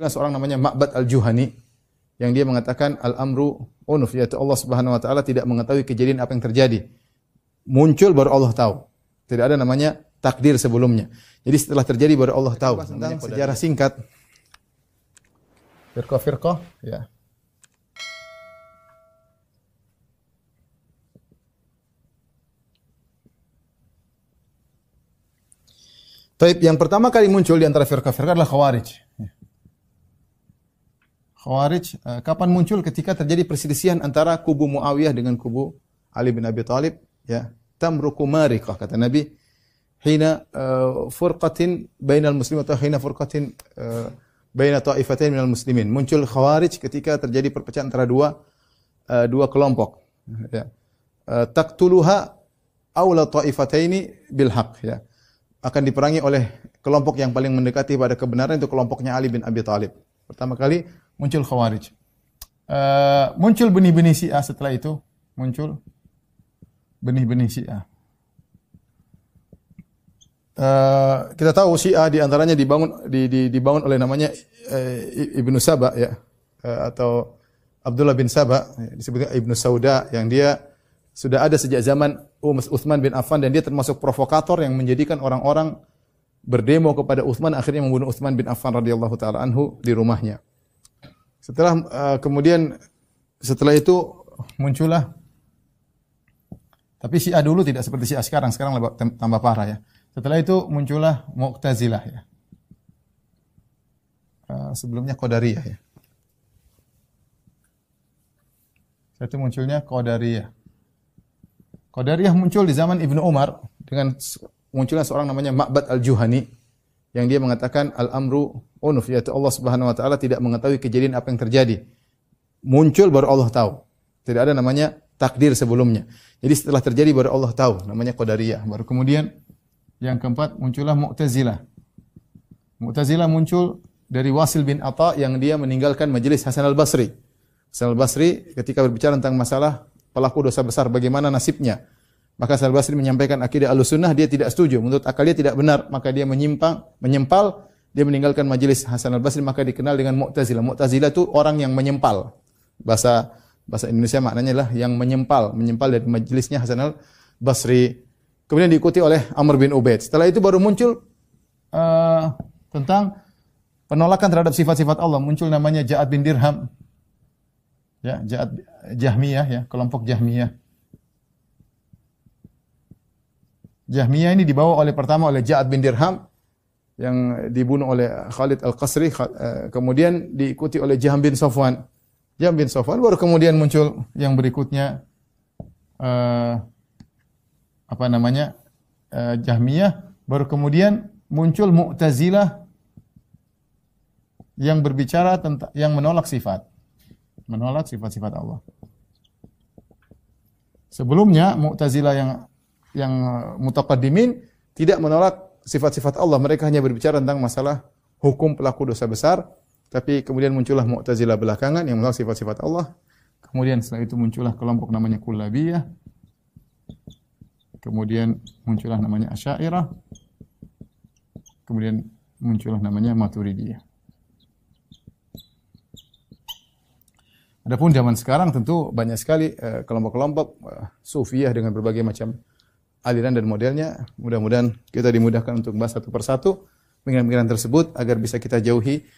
Seorang namanya Ma'bad Al-Juhani yang dia mengatakan al-amru unuf, yaitu Allah Subhanahu wa taala tidak mengetahui kejadian apa yang terjadi. Muncul baru Allah tahu. Tidak ada namanya takdir sebelumnya. Jadi setelah terjadi baru Allah tahu. Tentang sejarah singkat firqah-firqah ya. Taib, yang pertama kali muncul di antara firqah-firqah adalah Khawarij. Khawarij kapan muncul? Ketika terjadi perselisihan antara kubu Muawiyah dengan kubu Ali bin Abi Thalib, ya. Tamruku mariqah, kata Nabi, hina furqatin bainal muslimin atau hina furqatin baina ta'ifatain minal muslimin. Muncul Khawarij ketika terjadi perpecahan antara dua kelompok, ya. Taqtuluha awla ta'ifataini bil haqq, ya. Akan diperangi oleh kelompok yang paling mendekati pada kebenaran, itu kelompoknya Ali bin Abi Thalib. Pertama kali muncul Khawarij. Muncul benih-benih Syiah setelah itu, muncul benih-benih Syiah. Kita tahu Syiah di antaranya dibangun oleh namanya Ibnu Saba, ya, atau Abdullah bin Saba, disebutnya Ibnu Sauda, yang dia sudah ada sejak zaman Utsman bin Affan, dan dia termasuk provokator yang menjadikan orang-orang berdemo kepada Utsman, akhirnya membunuh Utsman bin Affan radhiyallahu taala anhu di rumahnya. Setelah itu muncullah, tapi Syiah dulu tidak seperti Syiah sekarang lebih tambah parah, ya. Setelah itu muncullah Mu'tazilah, ya. Sebelumnya Qadariyah, ya. Setelah itu munculnya Qadariyah. Qadariyah muncul di zaman Ibnu Umar dengan munculnya seorang namanya Ma'bad Al-Juhani yang dia mengatakan al-amru unuf, yaitu Allah Subhanahu wa taala tidak mengetahui kejadian apa yang terjadi. Muncul baru Allah tahu. Tidak ada namanya takdir sebelumnya. Jadi setelah terjadi baru Allah tahu, namanya Qadariyah. Baru kemudian yang keempat muncullah Mu'tazilah. Mu'tazilah muncul dari Wasil bin Atha yang dia meninggalkan majelis Hasan al-Basri. Hasan al-Basri ketika berbicara tentang masalah pelaku dosa besar bagaimana nasibnya, maka Hasan al-Basri menyampaikan akidah Ahlussunnah, dia tidak setuju, menurut akalnya tidak benar, maka dia menyempal, dia meninggalkan majelis Hasan al-Basri, maka dikenal dengan Mu'tazilah. Mu'tazilah itu orang yang menyempal. Bahasa Indonesia maknanya adalah yang menyempal dari majelisnya Hasan al-Basri. Kemudian diikuti oleh Amr bin Ubaid. Setelah itu baru muncul tentang penolakan terhadap sifat-sifat Allah. Muncul namanya Ja'ad bin Dirham. Ya, Jahmiyah, ya, kelompok Jahmiyah. Jahmiyah ini dibawa pertama oleh Ja'ad bin Dirham yang dibunuh oleh Khalid Al-Qasri, kemudian diikuti oleh Jahm bin Safwan. Jahm bin Safwan, baru kemudian muncul yang berikutnya Jahmiyah, baru kemudian muncul Mu'tazilah yang berbicara tentang yang menolak sifat-sifat Allah. Sebelumnya Mu'tazilah yang mutaqaddimin tidak menolak sifat-sifat Allah, mereka hanya berbicara tentang masalah hukum pelaku dosa besar, tapi kemudian muncullah Mu'tazilah belakangan yang menolak sifat-sifat Allah. Kemudian setelah itu muncullah kelompok namanya Kullabiyah. Kemudian muncullah namanya Asy'ariyah. Kemudian muncullah namanya Maturidiyah. Adapun zaman sekarang tentu banyak sekali kelompok-kelompok Sufiyah dengan berbagai macam aliran dan modelnya. Mudah-mudahan kita dimudahkan untuk bahas satu persatu pemikiran-pemikiran tersebut agar bisa kita jauhi